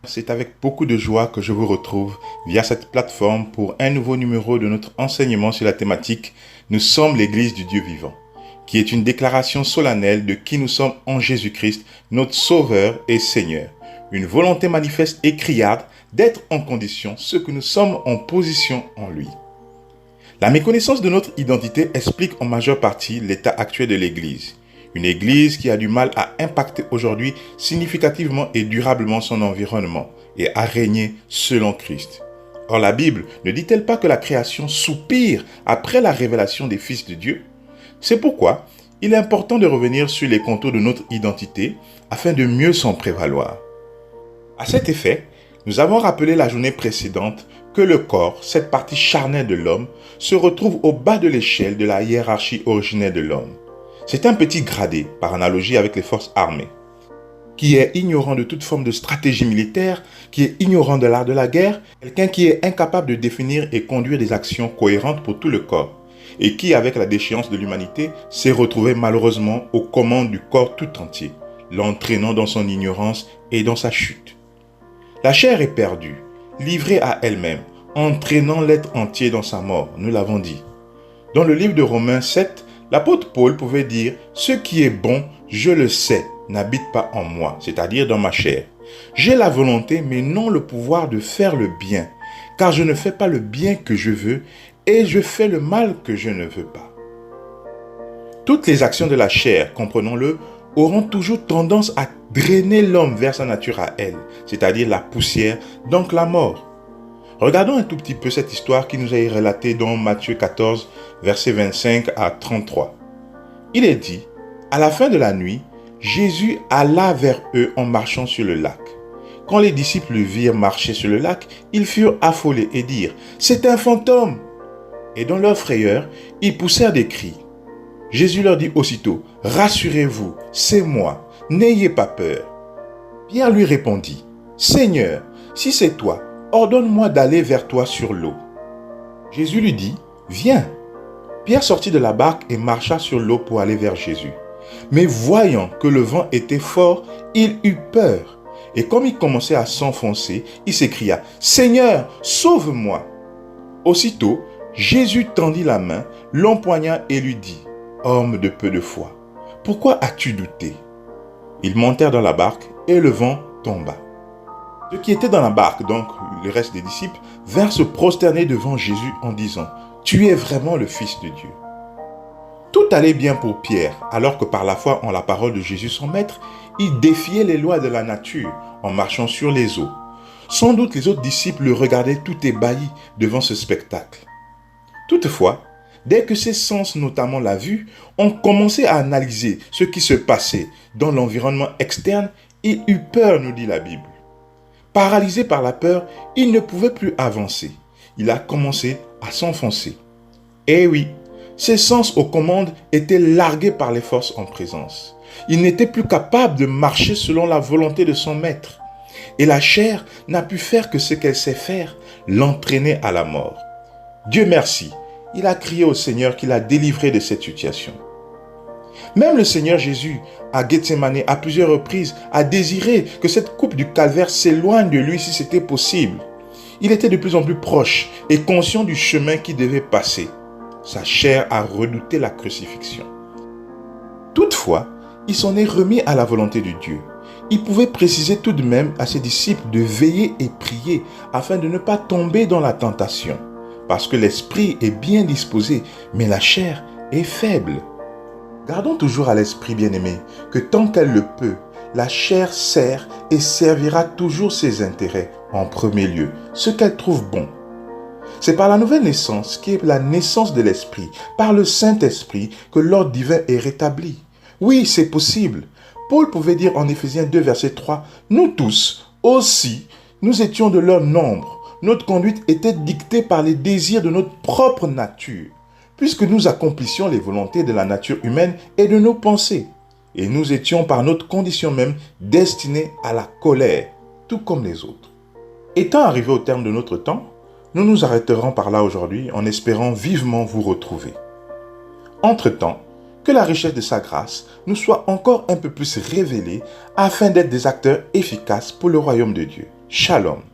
C'est avec beaucoup de joie que je vous retrouve via cette plateforme pour un nouveau numéro de notre enseignement sur la thématique Nous sommes l'Église du Dieu vivant, qui est une déclaration solennelle de qui nous sommes en Jésus-Christ, notre Sauveur et Seigneur. Une volonté manifeste et criarde d'être en condition ce que nous sommes en position en lui. La méconnaissance de notre identité explique en majeure partie l'état actuel de l'Église. Une Église qui a du mal à impacter aujourd'hui significativement et durablement son environnement et à régner selon Christ. Or la Bible ne dit-elle pas que la création soupire après la révélation des fils de Dieu? C'est pourquoi il est important de revenir sur les contours de notre identité afin de mieux s'en prévaloir. À cet effet, nous avons rappelé la journée précédente que le corps, cette partie charnelle de l'homme, se retrouve au bas de l'échelle de la hiérarchie originelle de l'homme. C'est un petit gradé, par analogie avec les forces armées, qui est ignorant de toute forme de stratégie militaire, qui est ignorant de l'art de la guerre, quelqu'un qui est incapable de définir et conduire des actions cohérentes pour tout le corps, et qui, avec la déchéance de l'humanité, s'est retrouvé malheureusement aux commandes du corps tout entier, l'entraînant dans son ignorance et dans sa chute. La chair est perdue, livrée à elle-même, entraînant l'être entier dans sa mort, nous l'avons dit. Dans le livre de Romains 7, l'apôtre Paul pouvait dire « Ce qui est bon, je le sais, n'habite pas en moi, c'est-à-dire dans ma chair. J'ai la volonté, mais non le pouvoir de faire le bien, car je ne fais pas le bien que je veux, et je fais le mal que je ne veux pas. » Toutes les actions de la chair, comprenons-le, auront toujours tendance à drainer l'homme vers sa nature à elle, c'est-à-dire la poussière, donc la mort. Regardons un tout petit peu cette histoire qui nous est relatée dans Matthieu 14, versets 25 à 33. Il est dit, à la fin de la nuit, Jésus alla vers eux en marchant sur le lac. Quand les disciples le virent marcher sur le lac, ils furent affolés et dirent, « C'est un fantôme !» Et dans leur frayeur, ils poussèrent des cris. Jésus leur dit aussitôt, « Rassurez-vous, c'est moi, n'ayez pas peur. » Pierre lui répondit, « Seigneur, si c'est toi, ordonne-moi d'aller vers toi sur l'eau. » Jésus lui dit, « Viens. » Pierre sortit de la barque et marcha sur l'eau pour aller vers Jésus. Mais voyant que le vent était fort, il eut peur. Et comme il commençait à s'enfoncer, il s'écria, « Seigneur, sauve-moi » Aussitôt, Jésus tendit la main, l'empoigna et lui dit, « Homme de peu de foi, pourquoi as-tu douté ?» Ils montèrent dans la barque et le vent tomba. Ceux qui étaient dans la barque, donc le reste des disciples, vinrent se prosterner devant Jésus en disant, « Tu es vraiment le Fils de Dieu. » Tout allait bien pour Pierre, alors que par la foi en la parole de Jésus son Maître, il défiait les lois de la nature en marchant sur les eaux. Sans doute les autres disciples le regardaient tout ébahis devant ce spectacle. Toutefois, dès que ses sens, notamment la vue, ont commencé à analyser ce qui se passait dans l'environnement externe, il eut peur, nous dit la Bible. Paralysé par la peur, il ne pouvait plus avancer. Il a commencé à s'enfoncer. Eh oui, ses sens aux commandes étaient largués par les forces en présence. Il n'était plus capable de marcher selon la volonté de son maître. Et la chair n'a pu faire que ce qu'elle sait faire, l'entraîner à la mort. Dieu merci, il a crié au Seigneur qu'il a délivré de cette situation. Même le Seigneur Jésus, à Gethsémani, à plusieurs reprises, a désiré que cette coupe du calvaire s'éloigne de lui si c'était possible. Il était de plus en plus proche et conscient du chemin qu'il devait passer. Sa chair a redouté la crucifixion. Toutefois, il s'en est remis à la volonté de Dieu. Il pouvait préciser tout de même à ses disciples de veiller et prier afin de ne pas tomber dans la tentation. Parce que l'esprit est bien disposé, mais la chair est faible. Gardons toujours à l'esprit, bien-aimé, que tant qu'elle le peut, la chair sert et servira toujours ses intérêts en premier lieu, ce qu'elle trouve bon. C'est par la nouvelle naissance, qui est la naissance de l'esprit, par le Saint-Esprit, que l'ordre divin est rétabli. Oui, c'est possible. Paul pouvait dire en Éphésiens 2, verset 3, « Nous tous, aussi, nous étions de leur nombre. Notre conduite était dictée par les désirs de notre propre nature, puisque nous accomplissions les volontés de la nature humaine et de nos pensées. Et nous étions par notre condition même destinés à la colère, tout comme les autres. » Étant arrivés au terme de notre temps, nous nous arrêterons par là aujourd'hui en espérant vivement vous retrouver. Entre-temps, que la richesse de sa grâce nous soit encore un peu plus révélée afin d'être des acteurs efficaces pour le royaume de Dieu. Shalom.